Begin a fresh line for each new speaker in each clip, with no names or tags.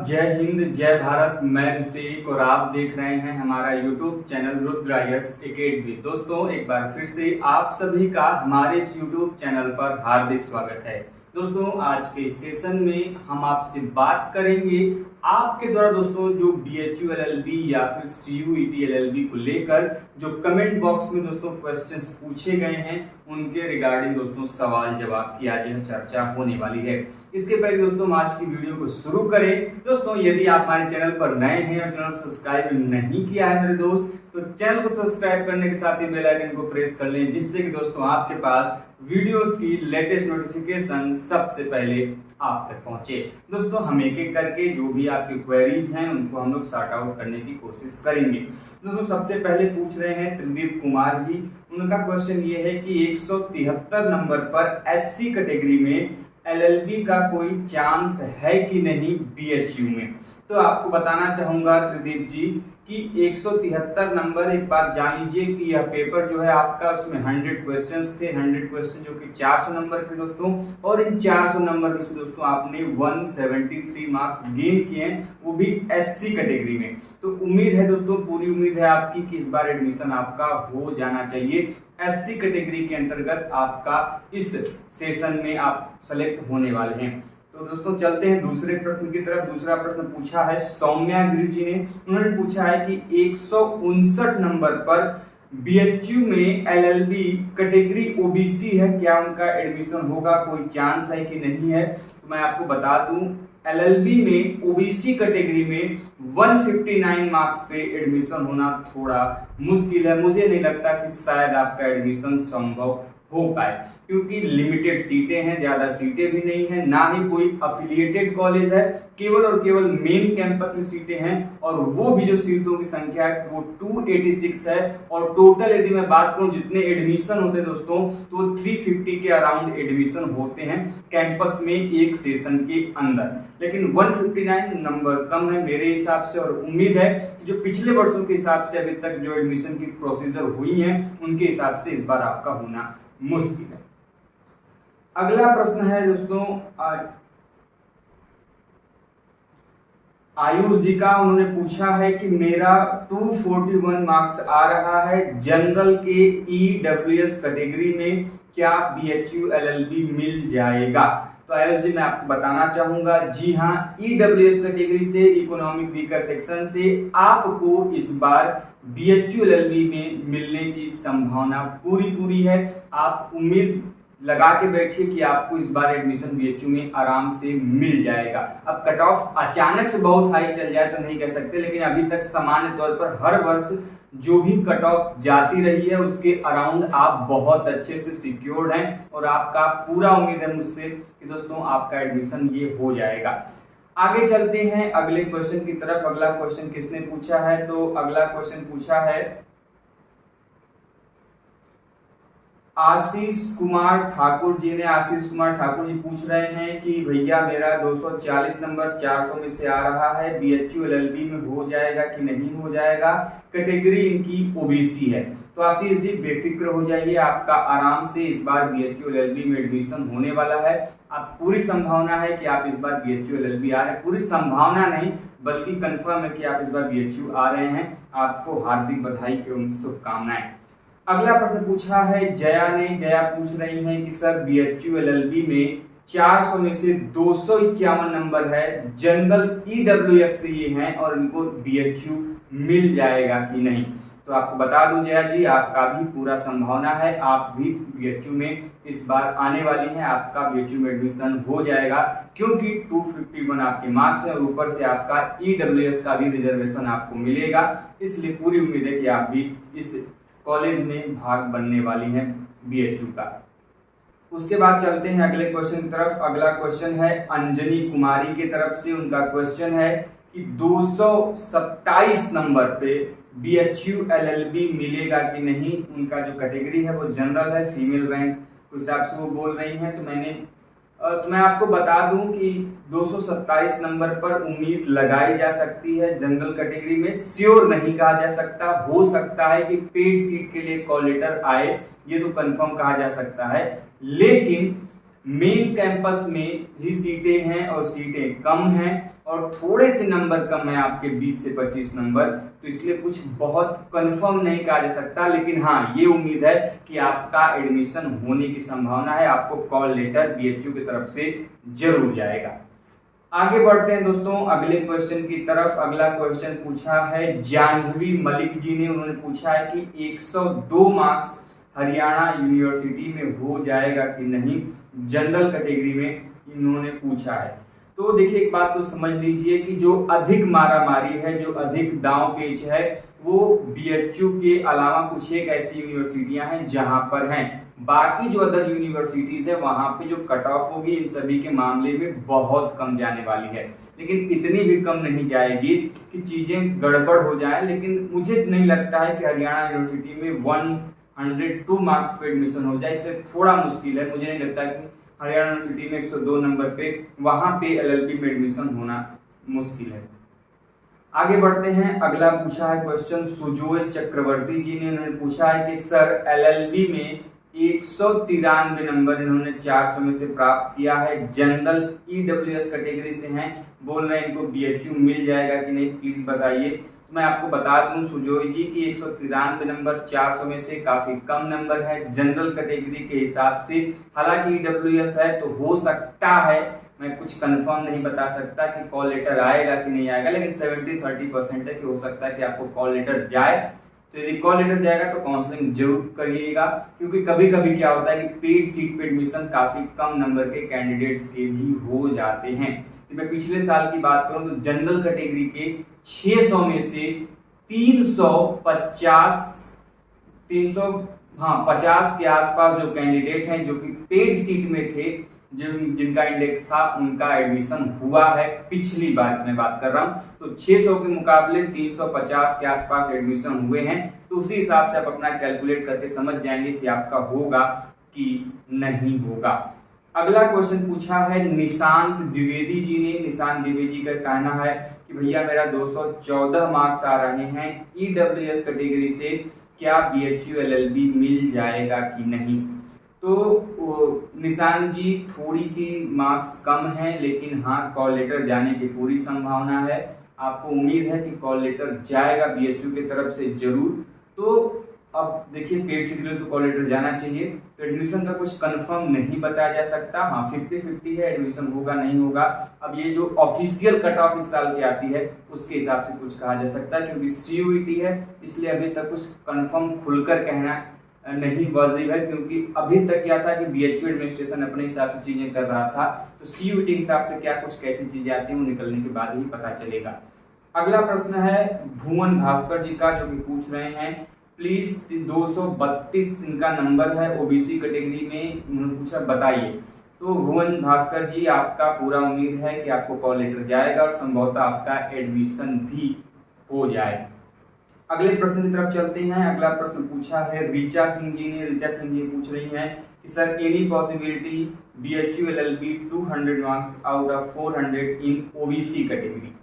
जय हिंद जय भारत। मैं अभिषेक और आप देख रहे हैं हमारा YouTube channel Rudra IAS academy. दोस्तों एक बार फिर से आप सभी का हमारे इस यूट्यूब चैनल पर हार्दिक स्वागत है। दोस्तों आज के इस सेशन में हम आपसे बात करेंगे आपके द्वारा दोस्तों जो BHU LLB या फिर CUET LLB को लेकर जो कमेंट बॉक्स में दोस्तों क्वेश्चंस पूछे गए हैं उनके रिगार्डिंग दोस्तों सवाल जवाब की आज यह चर्चा होने वाली है। इसके पहले दोस्तों आज की वीडियो को शुरू करें। दोस्तों यदि आप हमारे चैनल पर नए हैं और चैनल को सब्सक्राइब नहीं किया है मेरे दोस्त, तो चैनल को सब्सक्राइब करने के साथ ही बेल आइकन को प्रेस कर लें, जिससे कि दोस्तों आपके पास वीडियोस की लेटेस्ट नोटिफिकेशन सबसे पहले आप तक पहुंचे। दोस्तों हम एक एक करके जो भी आपकी क्वेरीज हैं उनको हम लोग सॉर्ट आउट करने की कोशिश करेंगे। दोस्तों सबसे पहले पूछ रहे हैं त्रिदीप कुमार जी। उनका क्वेश्चन ये है कि 173 नंबर पर SC कैटेगरी में LLB का कोई चांस है कि नहीं BHU में। तो आपको बताना चाहूंगा त्रिदीप जी कि 173 नंबर, एक बात जान लीजिए कि यह पेपर जो है आपका उसमें 100 क्वेश्चंस थे। 100 क्वेश्चन जो कि 400 नंबर थे दोस्तों, और इन 400 नंबर में से दोस्तों आपने 173 मार्क्स गेन किए हैं, वो भी SC कैटेगरी में। तो उम्मीद है दोस्तों, पूरी उम्मीद है आपकी कि इस बार एडमिशन आपका हो जाना चाहिए। SC कैटेगरी के अंतर्गत आपका इस सेशन में आप सेलेक्ट होने वाले हैं। तो दोस्तों चलते हैं दूसरे प्रश्न की तरफ। दूसरा प्रश्न पूछा है सौम्या गिरी जी ने। उन्होंने पूछा है कि 159 नंबर पर BHU में LLB कैटेगरी OBC है, क्या उनका एडमिशन होगा, कोई चांस है कि नहीं है। तो मैं आपको बता दूं LLB में OBC कैटेगरी में 159 मार्क्स पे एडमिशन होना थोड़ा मुश्किल है। मुझे नहीं लगता कि शायद आपका एडमिशन संभव हो पाए, क्योंकि लिमिटेड सीटें हैं, ज्यादा सीटें भी नहीं है, ना ही कोई अफिलिएटेड कॉलेज है, केवल और केवल मेन कैंपस में सीटें हैं, और वो भी जो सीटों की संख्या है वो 286 है। और टोटल यदि मैं बात करूं जितने एडमिशन होते हैं दोस्तों, तो 350 के अराउंड एडमिशन होते हैं कैंपस में एक सेशन के अंदर। लेकिन 159 नंबर कम है मेरे हिसाब से, और उम्मीद है कि जो पिछले वर्षों के हिसाब से अभी तक जो एडमिशन की प्रोसीजर हुई है उनके हिसाब से इस बार आपका होना मुश्किल है। अगला प्रश्न है दोस्तों आयुष जी का। उन्होंने पूछा है कि मेरा 241 मार्क्स आ रहा है जनरल के EWS कैटेगरी में, क्या BHU LLB मिल जाएगा। तो आयुष जी मैं आपको बताना चाहूंगा, जी हाँ, EWS कैटेगरी से, इकोनॉमिक वीकर सेक्शन से आपको इस बार BHU LLB में मिलने की संभावना पूरी है। आप उम्मीद लगा के बैठिए कि आपको इस बार एडमिशन BHU में आराम से मिल जाएगा। अब कट ऑफ अचानक से बहुत हाई चल जाए तो नहीं कह सकते, लेकिन अभी तक सामान्य तौर पर हर वर्ष जो भी कट ऑफ जाती रही है उसके अराउंड आप बहुत अच्छे से सिक्योर्ड हैं, और आपका पूरा उम्मीद है मुझसे कि दोस्तों आपका एडमिशन ये हो जाएगा। आगे चलते हैं अगले क्वेश्चन की तरफ। अगला क्वेश्चन किसने पूछा है, तो अगला क्वेश्चन पूछा है आशीष कुमार ठाकुर जी ने। आशीष कुमार ठाकुर जी पूछ रहे हैं कि भैया मेरा 240 नंबर 400 में से आ रहा है, BHU LLB में हो जाएगा कि नहीं हो जाएगा, कैटेगरी इनकी OBC है। तो आशीष जी बेफिक्र हो जाइए, आपका आराम से इस बार BHU LLB में एडमिशन होने वाला है। आप पूरी संभावना है कि आप इस बार BHU LLB आ रहे हैं, पूरी संभावना नहीं बल्कि कंफर्म है कि आप इस बार BHU आ रहे हैं। आपको हार्दिक बधाई एवं शुभकामनाएं। अगला प्रश्न पूछा है जया ने। जया पूछ रही हैं कि सर BHU LLB में 400 में से 251 नंबर है, जनरल EWS से ये हैं, और इनको BHU मिल जाएगा कि नहीं। तो आपको बता दूं जया जी, आपका भी पूरा संभावना है, आप भी BHU में इस बार आने वाली हैं, आपका BHU में एडमिशन हो जाएगा, क्योंकि 251 आपके मार्क्स है और ऊपर से आपका EWS का भी रिजर्वेशन आपको मिलेगा। इसलिए पूरी उम्मीद है कि आप भी इस कॉलेज में भाग बनने वाली हैं BHU का। उसके बाद चलते हैं अगले क्वेश्चन की तरफ। अगला क्वेश्चन है अंजनी कुमारी की तरफ से। उनका क्वेश्चन है कि 227 नंबर पे BHU LLB मिलेगा कि नहीं। उनका जो कैटेगरी है वो जनरल है, फीमेल रैंक के हिसाब से वो बोल रही हैं। तो मैं आपको बता दूं कि 227 नंबर पर उम्मीद लगाई जा सकती है जनरल कैटेगरी में। श्योर नहीं कहा जा सकता, हो सकता है कि पेड सीट के लिए कॉल लेटर आए, ये तो कंफर्म कहा जा सकता है। लेकिन मेन कैंपस में ही सीटें हैं और सीटें कम हैं, और थोड़े से नंबर कम है आपके 20 से 25 नंबर, तो इसलिए कुछ बहुत कंफर्म नहीं कहा जा सकता, लेकिन हाँ ये उम्मीद है कि आपका एडमिशन होने की संभावना है। आपको कॉल लेटर बीएचयू की तरफ से जरूर जाएगा। आगे बढ़ते हैं दोस्तों अगले क्वेश्चन की तरफ। अगला क्वेश्चन पूछा है जाह्नवी मलिक जी ने। उन्होंने पूछा है कि 102 मार्क्स हरियाणा यूनिवर्सिटी में हो जाएगा कि नहीं, जनरल कैटेगरी में इन्होंने पूछा है। तो देखिए एक बात तो समझ लीजिए कि जो अधिक मारामारी है, जो अधिक दांव पेच है, वो बीएचयू के अलावा कुछ एक ऐसी यूनिवर्सिटियां हैं जहां पर हैं। बाकी जो अदर यूनिवर्सिटीज है वहां पे जो कट ऑफ होगी इन सभी के मामले में बहुत कम जाने वाली है, लेकिन इतनी भी कम नहीं जाएगी कि चीजें गड़बड़ हो जाए। लेकिन मुझे नहीं लगता है कि हरियाणा यूनिवर्सिटी में 102 मार्क्स पे एडमिशन हो जाए, इसलिए थोड़ा मुश्किल है। मुझे नहीं लगता कि हरियाणा यूनिवर्सिटी में 102 नंबर पे वहां पे एलएलबी में एडमिशन होना मुश्किल है। आगे बढ़ते हैं। अगला पूछा है क्वेश्चन सुजोय चक्रवर्ती जी ने। उन्होंने पूछा है कि सर एलएलबी में 193 नंबर इन्होंने 400 में से प्राप्त किया है, जनरल ईडब्ल्यूएस कैटेगरी से हैं, बोल रहे हैं इनको बीएचयू मिल जाएगा कि नहीं, प्लीज बताइए। तो मैं आपको बता दूं सुजोय जी की 193 नंबर 400 में से काफी कम नंबर है जनरल कैटेगरी के हिसाब से। हालांकि ईडब्ल्यूएस है तो हो सकता है, मैं कुछ कंफर्म नहीं बता सकता कि कॉल लेटर आएगा कि नहीं आएगा, लेकिन 70-30% है कि हो सकता है कि आपको कॉल लेटर जाए। तो यदि कॉल लेटर जाएगा तो काउंसलिंग जरूर करिएगा, क्योंकि कभी कभी क्या होता है कि पेड सीट पे एडमिशन काफी कम नंबर के कैंडिडेट्स के भी हो जाते हैं। तो मैं पिछले साल की बात करूं तो जनरल कैटेगरी के 600 में से 50 के आसपास जो कैंडिडेट हैं जो कि पेड सीट में थे, जिनका इंडेक्स था, उनका एडमिशन हुआ है। पिछली बार मैं बात कर रहा हूं, तो 600 के मुकाबले 350 के आसपास एडमिशन हुए हैं। तो उसी हिसाब से आप अपना कैलकुलेट करके समझ जाएंगे कि आपका होगा कि नहीं होगा। अगला क्वेश्चन पूछा है निशांत द्विवेदी जी ने। निशांत द्विवेदी का कहना है कि भैया मेरा 214 मार्क्स आ रहे हैं ईडब्ल्यूएस कैटेगरी से, क्या बीएचयू एलएलबी मिल जाएगा कि नहीं। तो निशांत जी थोड़ी सी मार्क्स कम है, लेकिन हाँ कॉल लेटर जाने की पूरी संभावना है। आपको उम्मीद है कि कॉल लेटर जाएगा बीएचयू की तरफ से जरूर। तो अब देखिए पेड सीट के लिए तो कॉल लेटर जाना चाहिए। तो एडमिशन का कुछ कंफर्म नहीं बताया जा सकता, हाँ 50-50 है, एडमिशन होगा नहीं होगा। अब ये जो ऑफिशियल कट ऑफ इस साल की आती है उसके हिसाब से कुछ कहा जा सकता है, क्योंकि सीयूईटी है इसलिए अभी तक कुछ कंफर्म खुलकर कहना नहीं वाजिब है, क्योंकि अभी तक क्या था कि बीएचयू एडमिनिस्ट्रेशन अपने हिसाब से चीजें कर रहा था। तो सीयूईटी के हिसाब से क्या कुछ कैसी चीजें आती हैं वो निकलने के बाद ही पता चलेगा। अगला प्रश्न है भुवन भास्कर जी का, जो कि पूछ रहे हैं प्लीज 232 इनका नंबर है ओबीसी कैटेगरी में, उन्होंने पूछा बताइए। तो भुवन भास्कर जी आपका पूरा उम्मीद है कि आपको कॉल लेटर जाएगा और संभवतः आपका एडमिशन भी हो जाए। अगले प्रश्न की तरफ चलते हैं। अगला प्रश्न पूछा है ऋचा सिंह जी ने। ऋचा सिंह जी पूछ रही हैं कि sir any possibility BHU LLB 200 marks out of 400 in OBC category.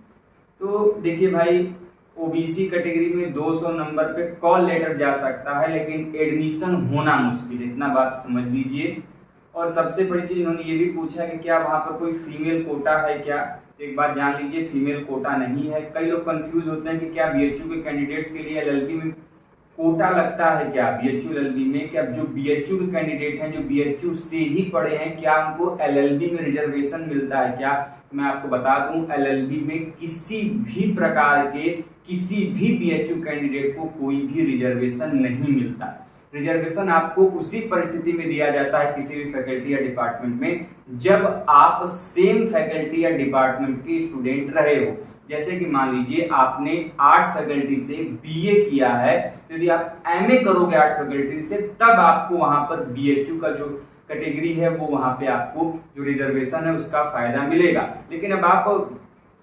तो देखिए भाई ओबीसी कैटेगरी में 200 नंबर पे कॉल लेटर जा सकता है, लेकिन एडमिशन होना मुश्किल है, इतना बात समझ लीजिए। और सबसे बड़ी चीज उन्होंने ये भी पूछा है कि क्या वहां पर कोई फीमेल कोटा है क्या। तो एक बात जान लीजिए फीमेल कोटा नहीं है। कई लोग कंफ्यूज होते हैं कि क्या बीएचयू के कैंडिडेट्स के लिए एलएलबी में कोटा लगता है क्या बीएचयू एलएलबी में, क्या जो बीएचयू के कैंडिडेट हैं जो बीएचयू से ही पढ़े हैं क्या उनको एलएलबी में रिजर्वेशन मिलता है क्या। तो मैं आपको बता दूं एलएलबी में किसी भी प्रकार के किसी भी बीएचयू कैंडिडेट को कोई भी रिजर्वेशन नहीं मिलता। रिजर्वेशन आपको उसी परिस्थिति में दिया जाता है किसी भी फैकल्टी या डिपार्टमेंट में जब आप सेम फैकल्टी या डिपार्टमेंट के स्टूडेंट रहे हो। जैसे कि मान लीजिए आपने आर्ट्स फैकल्टी से बीए किया है, तो यदि आप एमए करोगे आर्ट्स फैकल्टी से तब आपको वहां पर बीएचयू का जो कैटेगरी है वो वहां पे आपको जो रिजर्वेशन है उसका फायदा मिलेगा। लेकिन अब आप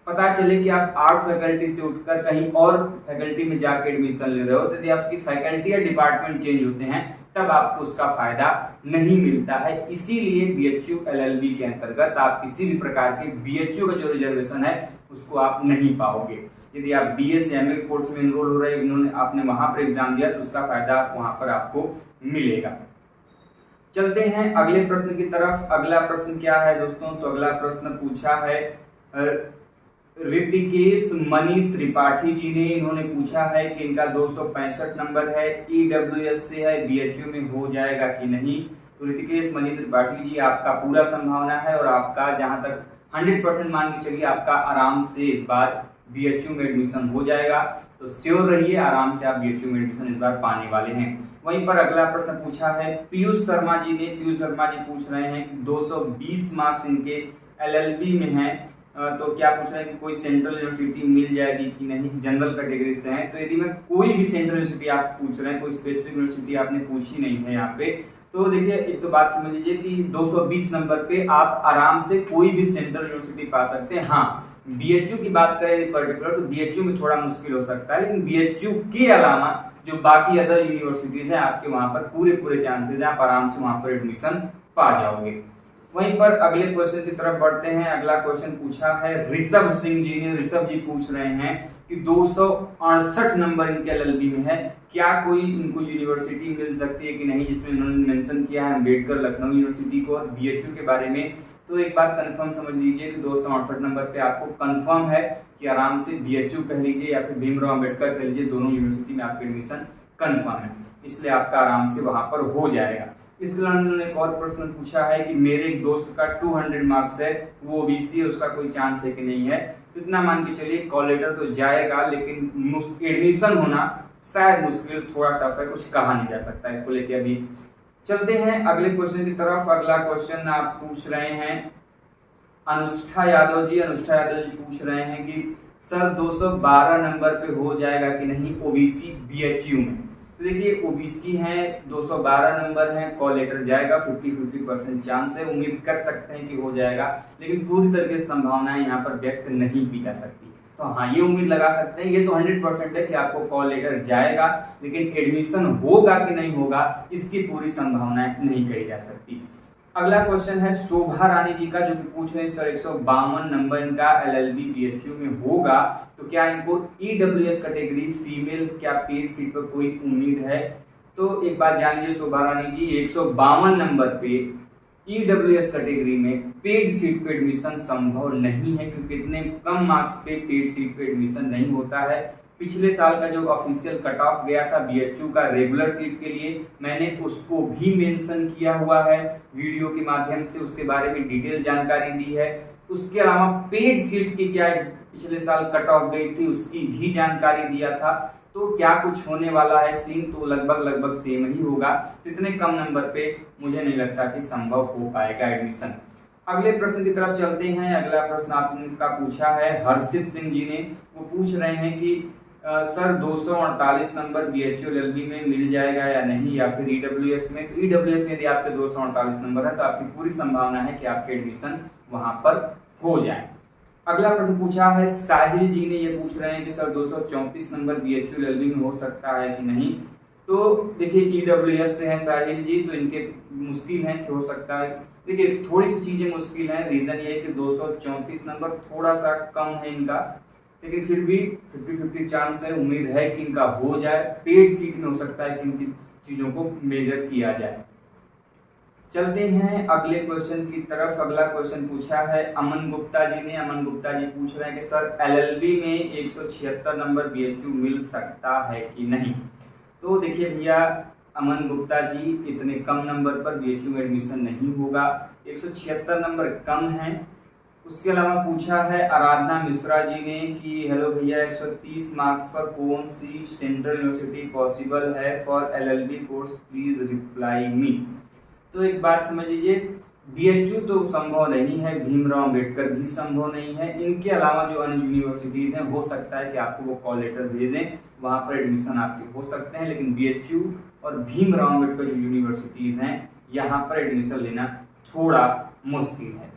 पता चले कि आप आर्ट्स फैकल्टी से उठकर कहीं और फैकल्टी में जाकर एडमिशन ले रहे हो, तो यदि आपकी फैकल्टी या डिपार्टमेंट चेंज होते हैं तब आपको उसका फायदा नहीं मिलता है। इसीलिए बीएचयू एलएलबी के अंतर्गत आप किसी भी प्रकार के बीएचयू का जो रिजर्वेशन है उसको आप नहीं पाओगे। यदि आप बीए से एमए कोर्स में एनरोल हो रहे हैं, आपने वहां पर एग्जाम दिया तो उसका फायदा वहां पर आपको मिलेगा। चलते हैं अगले प्रश्न की तरफ। अगला प्रश्न क्या है दोस्तों, तो अगला प्रश्न पूछा है ऋतिकेश मणि त्रिपाठी जी ने इन्होंने पूछा है कि इनका 265 नंबर है, ईडब्ल्यूएस से है, बीएचयू में हो जाएगा कि नहीं। तो ऋतिकेश मणि त्रिपाठी जी आपका पूरा संभावना है और आपका जहां तक 100% मान के चलिए आपका आराम से इस बार बीएचयू में एडमिशन हो जाएगा। तो श्योर रहिए, आराम से आप बीएचयू में एडमिशन इस बार पाने वाले हैं। वहीं पर अगला प्रश्न पूछा है पीयूष शर्मा जी ने। पीयूष शर्मा जी पूछ रहे हैं कि 220 मार्क्स इनके एलएलबी में हैं, तो क्या पूछ रहे हैं कि कोई सेंट्रल यूनिवर्सिटी मिल जाएगी कि नहीं, जनरल कैटेगरी से हैं। तो यदि मैं कोई भी सेंट्रल यूनिवर्सिटी आप पूछ रहे हैं, कोई स्पेसिफिक यूनिवर्सिटी आपने पूछी नहीं है यहाँ पे, तो देखिए एक तो बात समझ लीजिए कि 220 नंबर पे आप आराम से कोई भी सेंट्रल यूनिवर्सिटी पा सकते हैं। हाँ, बीएचयू की बात करें पर्टिकुलर तो बीएचयू में थोड़ा मुश्किल हो सकता है, लेकिन बीएचयू के अलावा जो बाकी अदर यूनिवर्सिटीज हैं आपके वहां पर पूरे चांसेस हैं, आप आराम से वहां पर एडमिशन पा जाओगे। वहीं पर अगले क्वेश्चन की तरफ बढ़ते हैं। अगला क्वेश्चन पूछा है ऋषभ सिंह जी ने। ऋषभ जी पूछ रहे हैं कि 268 नंबर इनके एलएलबी में है, क्या कोई इनको यूनिवर्सिटी मिल सकती है कि नहीं, जिसमें इन्होंने मेंशन किया है अम्बेडकर लखनऊ यूनिवर्सिटी को और बीएचयू के बारे में। तो एक बात कंफर्म समझ लीजिए कि 268 नंबर पे आपको कंफर्म है कि आराम से बीएचयू कह लीजिए या फिर भीमराव अम्बेडकर कह लीजिए, दोनों यूनिवर्सिटी में आपका एडमिशन कंफर्म है, इसलिए आपका आराम से वहां पर हो जाएगा। इसके अलावा उन्होंने एक और प्रश्न पूछा है कि मेरे एक दोस्त का 200 मार्क्स है, वो ओबीसी है, उसका कोई चांस है कि नहीं है। तो इतना मान के चलिए कॉल लेटर तो जाएगा, लेकिन एडमिशन होना शायद मुश्किल, थोड़ा टफ है, कुछ कहा नहीं जा सकता इसको लेके अभी। चलते हैं अगले क्वेश्चन की तरफ। अगला क्वेश्चन आप पूछ रहे हैं अनुष्ठा यादव जी। अनुष्ठा यादव जी पूछ रहे हैं कि सर 212 नंबर पे हो जाएगा कि नहीं ओबीसी बीएचयू में। तो देखिए ओबीसी है, 212 नंबर है, कॉल लेटर जाएगा, 50-50% चांस है, उम्मीद कर सकते हैं कि हो जाएगा, लेकिन पूरी तरीके से संभावनाएं यहाँ पर व्यक्त नहीं की जा सकती। तो हाँ, ये उम्मीद लगा सकते हैं, ये तो 100% है कि आपको कॉल लेटर जाएगा, लेकिन एडमिशन होगा कि नहीं होगा इसकी पूरी संभावनाएं नहीं कही जा सकती। अगला क्वेश्चन है शोभा रानी जी का, जो कि पूछ रहे हैं सर 152 नंबर इनका एलएलबी बीएचयू में होगा, तो क्या इनको ईडब्ल्यूएस कैटेगरी फीमेल क्या पेड सीट पर कोई उम्मीद है। तो एक बात जान लीजिए शोभा रानी जी, 152 नंबर पे ईडब्ल्यूएस कैटेगरी में पेड सीट पे एडमिशन संभव नहीं है, क्योंकि इतने कम मार्क्स पे पेड सीट पे एडमिशन नहीं होता है। पिछले साल का जो ऑफिशियल कट ऑफ गया था बीएचयू का रेगुलर सीट के लिए, मैंने उसको भी मेंशन किया हुआ है वीडियो के माध्यम से, उसके बारे में डिटेल जानकारी दी है। उसके अलावा पेड सीट की क्या पिछले साल कट ऑफ गई थी उसकी भी जानकारी दिया था। तो क्या कुछ होने वाला है सीन, तो लगभग सेम ही होगा। तो इतने कम नंबर पे मुझे नहीं लगता कि संभव हो पाएगा एडमिशन। अगले प्रश्न की तरफ चलते हैं। अगला प्रश्न आपका पूछा है हर्षित सिंह जी ने। वो पूछ रहे हैं कि सर 248 नंबर बीएचयू एलएलबी में मिल जाएगा या नहीं, या फिर ईडब्ल्यूएस में। तो ईडब्ल्यूएस में यदि आपके 248 नंबर है तो आपकी पूरी संभावना है कि आपके एडमिशन वहां पर हो जाए। अगला प्रश्न पूछा है साहिल जी ने। ये पूछ रहे हैं कि सर 234 नंबर बीएचयू एलएलबी में हो सकता है कि नहीं। तो देखिए ईडब्ल्यूएस से है साहिल जी, तो इनके मुश्किल है कि हो सकता है। देखिए थोड़ी सी चीजें मुश्किल है, रीजन ये है कि 234 नंबर थोड़ा सा कम है इनका, लेकिन फिर भी 50-50 चांस है, उम्मीद है कि इनका हो जाए। पेड सीट में हो सकता है कि इनकी चीजों को मेजर किया जाए। चलते हैं अगले क्वेश्चन की तरफ। अगला क्वेश्चन पूछा है अमन गुप्ता जी ने। अमन गुप्ता जी पूछ रहे हैं कि सर एलएलबी में 176 नंबर बीएचयू मिल सकता है कि नहीं। तो देखिए भैया अमन गुप्ता जी, इतने कम नंबर पर बीएचयू में एडमिशन नहीं होगा, 176 नंबर कम है। उसके अलावा पूछा है आराधना मिश्रा जी ने कि हेलो भैया 130 मार्क्स पर कौन सी सेंट्रल यूनिवर्सिटी पॉसिबल है for LLB course, please reply me. तो एक बात समझ लीजिए, बीएचयू तो संभव नहीं है, भीमराव अम्बेडकर भी संभव नहीं है। इनके अलावा जो अन्य यूनिवर्सिटीज हैं हो सकता है कि आपको वो कॉल लेटर भेजें, वहां पर एडमिशन आपके हो सकते हैं, लेकिन बीएचयू और भीमराव अम्बेडकर जो यूनिवर्सिटीज हैं यहाँ पर एडमिशन लेना थोड़ा मुश्किल है।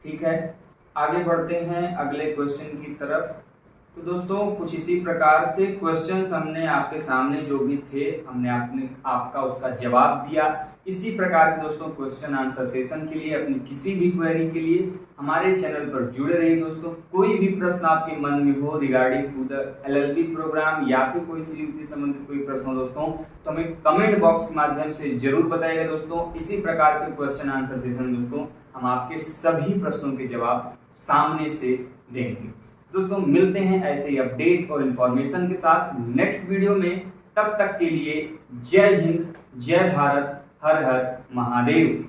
ठीक है, आगे बढ़ते हैं अगले क्वेश्चन की तरफ। तो दोस्तों कुछ इसी प्रकार से क्वेश्चंस हमने आपके सामने जो भी थे हमने आपका उसका जवाब दिया। इसी प्रकार के दोस्तों क्वेश्चन आंसर सेशन के लिए, अपनी किसी भी क्वेरी के लिए हमारे चैनल पर जुड़े रहिए दोस्तों। कोई भी प्रश्न आपके मन में हो regarding to the LLB program या फिर कोई सीयूटी संबंधित कोई प्रश्न हो दोस्तों, तो हमें कमेंट बॉक्स के माध्यम से जरूर बताइएगा दोस्तों। इसी प्रकार के क्वेश्चन आंसर सेशन दोस्तों हम आपके सभी प्रश्नों के जवाब सामने से देंगे। दोस्तों मिलते हैं ऐसे ही अपडेट और इन्फॉर्मेशन के साथ नेक्स्ट वीडियो में। तब तक के लिए जय हिंद, जय भारत, हर हर महादेव।